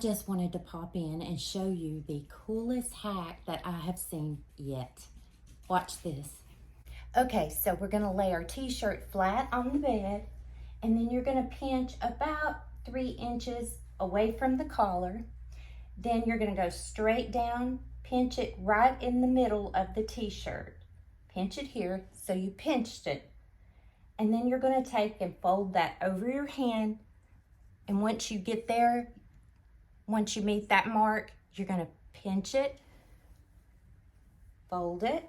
just wanted to pop in and show you the coolest hack that I have seen yet. Watch this. Okay, so we're gonna lay our t-shirt flat on the bed, and then you're gonna pinch about 3 inches away from the collar. Then you're gonna go straight down, pinch it right in the middle of the t-shirt. Pinch it here, so you pinched it. And then you're gonna take and fold that over your hand. And once you get there, once you meet that mark, you're gonna pinch it, fold it.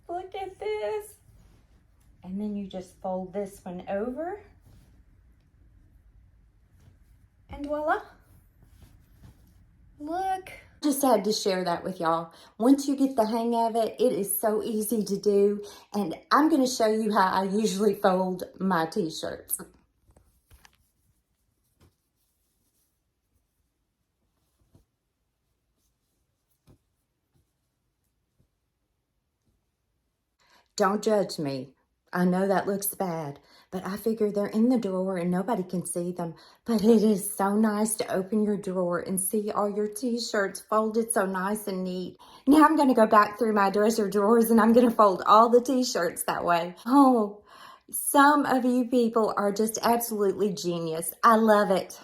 Look at this. And then you just fold this one over. And voila. Look. Just had to share that with y'all. Once you get the hang of it, it is so easy to do. And I'm gonna show you how I usually fold my t-shirts. Don't judge me. I know that looks bad, but I figure they're in the drawer and nobody can see them. But it is so nice to open your drawer and see all your t-shirts folded so nice and neat. Now I'm going to go back through my dresser drawers and I'm going to fold all the t-shirts that way. Oh, some of you people are just absolutely genius. I love it.